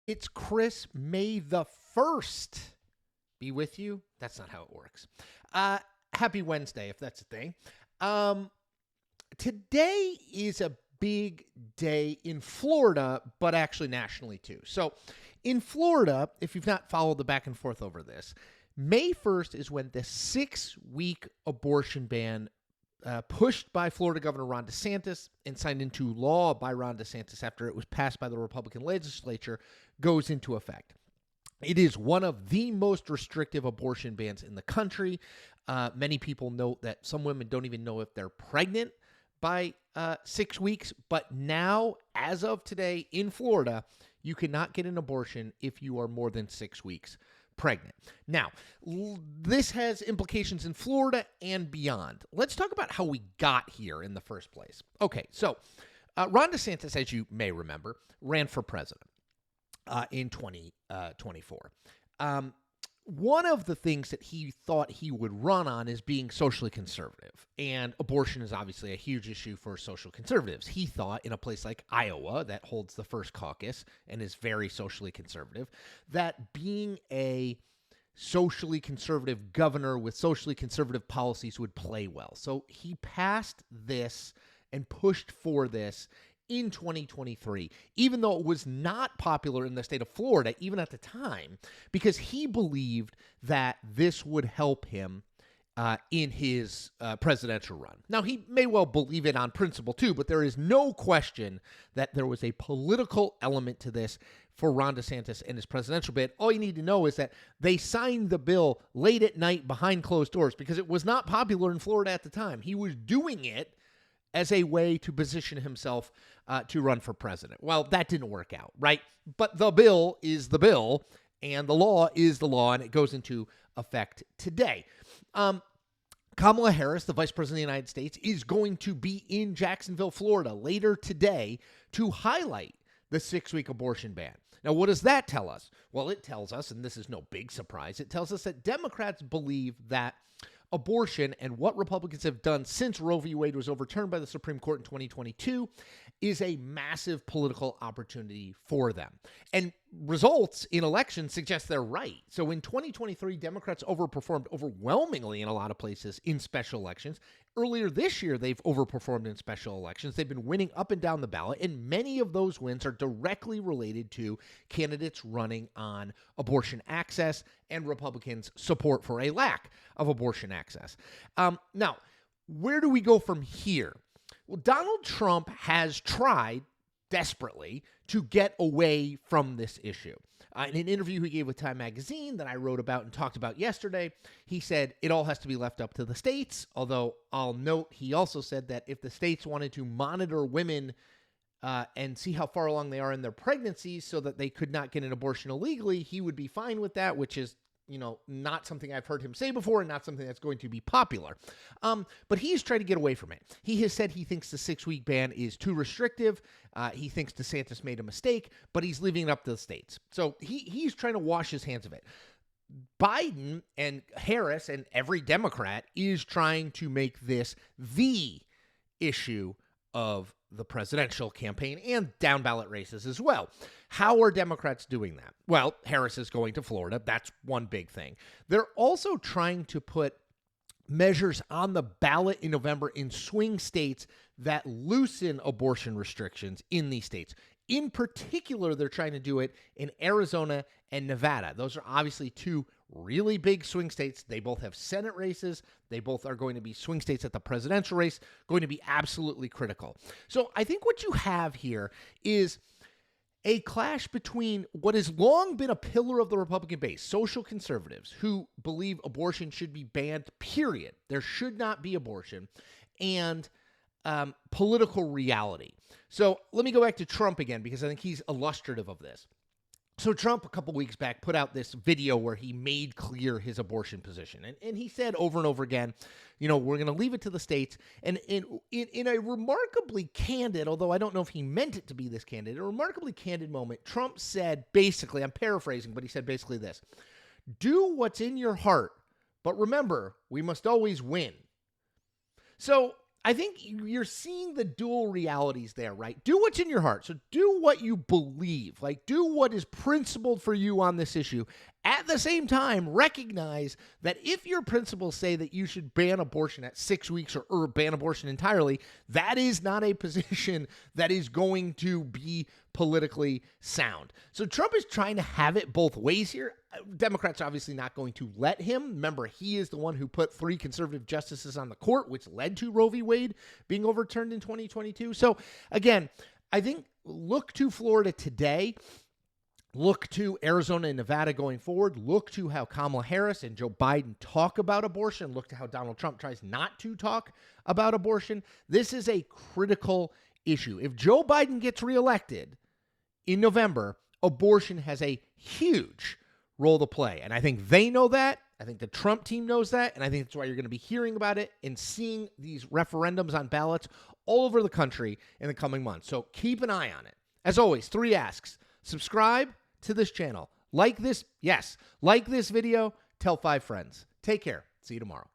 It's Chris. May the 1st be with you. That's not how it works. Happy Wednesday, if that's a thing. Um, Today is a big day in Florida, but actually nationally too. So in Florida, if you've not followed the back and forth over this, May 1st is when the 6-week abortion ban pushed by Florida Governor Ron DeSantis and signed into law by Ron DeSantis after it was passed by the Republican legislature goes into effect. It is one of the most restrictive abortion bans in the country. Many people note that some women don't even know if they're pregnant by 6 weeks. But now, as of today in Florida, you cannot get an abortion if you are more than 6 weeks pregnant. Now, this has implications in Florida and beyond. Let's talk about how we got here in the first place. Okay, so Ron DeSantis, as you may remember, ran for president in 2024. One of the things that he thought he would run on is being socially conservative. And abortion is obviously a huge issue for social conservatives. He thought in a place like Iowa, that holds the first caucus and is very socially conservative, that being a socially conservative governor with socially conservative policies would play well. So he passed this and pushed for this in 2023, even though it was not popular in the state of Florida, even at the time, because he believed that this would help him in his presidential run. Now, he may well believe it on principle too, but there is no question that there was a political element to this for Ron DeSantis and his presidential bid. All you need to know is that they signed the bill late at night behind closed doors because it was not popular in Florida at the time. He was doing it as a way to position himself to run for president. Well, that didn't work out, right? But the bill is the bill, and the law is the law, and it goes into effect today. Kamala Harris, the Vice President of the United States, is going to be in Jacksonville, Florida later today to highlight the 6-week abortion ban. Now, what does that tell us? Well, it tells us, and this is no big surprise, it tells us that Democrats believe that abortion and what Republicans have done since Roe v. Wade was overturned by the Supreme Court in 2022 is a massive political opportunity for them. And results in elections suggest they're right. So in 2023, Democrats overperformed overwhelmingly in a lot of places in special elections. Earlier this year, they've overperformed in special elections. They've been winning up and down the ballot, and many of those wins are directly related to candidates running on abortion access and Republicans' support for a lack of abortion access. Now, where do we go from here? Well, Donald Trump has tried desperately to get away from this issue. In an interview he gave with Time Magazine that I wrote about and talked about yesterday, he said it all has to be left up to the states, although I'll note he also said that if the states wanted to monitor women and see how far along they are in their pregnancies so that they could not get an abortion illegally, he would be fine with that, which is not something I've heard him say before and not something that's going to be popular. But he's trying to get away from it. He has said he thinks the 6-week ban is too restrictive. He thinks DeSantis made a mistake, but he's leaving it up to the states. So he's trying to wash his hands of it. Biden and Harris and every Democrat is trying to make this the issue of the presidential campaign and down ballot races as well. How are Democrats doing that? Well, Harris is going to Florida. That's one big thing. They're also trying to put measures on the ballot in November in swing states that loosen abortion restrictions in these states. In particular, they're trying to do it in Arizona and Nevada. Those are obviously two really big swing states. They both have Senate races. They both are going to be swing states at the presidential race, going to be absolutely critical. So I think what you have here is a clash between what has long been a pillar of the Republican base, social conservatives who believe abortion should be banned, period. There should not be abortion, and political reality. So let me go back to Trump again, because I think he's illustrative of this. So Trump, a couple weeks back, put out this video where he made clear his abortion position. And he said over and over again, we're going to leave it to the states. And in a remarkably candid, although I don't know if he meant it to be this candid, a remarkably candid moment, Trump said basically, I'm paraphrasing, but he said basically this: do what's in your heart, but remember, we must always win. So I think you're seeing the dual realities there, right? Do what's in your heart. So do what you believe. Like, do what is principled for you on this issue. At the same time, recognize that if your principles say that you should ban abortion at 6 weeks or ban abortion entirely, that is not a position that is going to be politically sound. So Trump is trying to have it both ways here. Democrats are obviously not going to let him. Remember, he is the one who put 3 conservative justices on the court, which led to Roe v. Wade being overturned in 2022. So again, I think look to Florida today. Look to Arizona and Nevada going forward. Look to how Kamala Harris and Joe Biden talk about abortion. Look to how Donald Trump tries not to talk about abortion. This is a critical issue. If Joe Biden gets reelected in November, abortion has a huge role to play. And I think they know that. I think the Trump team knows that. And I think that's why you're going to be hearing about it and seeing these referendums on ballots all over the country in the coming months. So keep an eye on it. As always, 3 asks. Subscribe to this channel. Like this video. Tell 5 friends. Take care. See you tomorrow.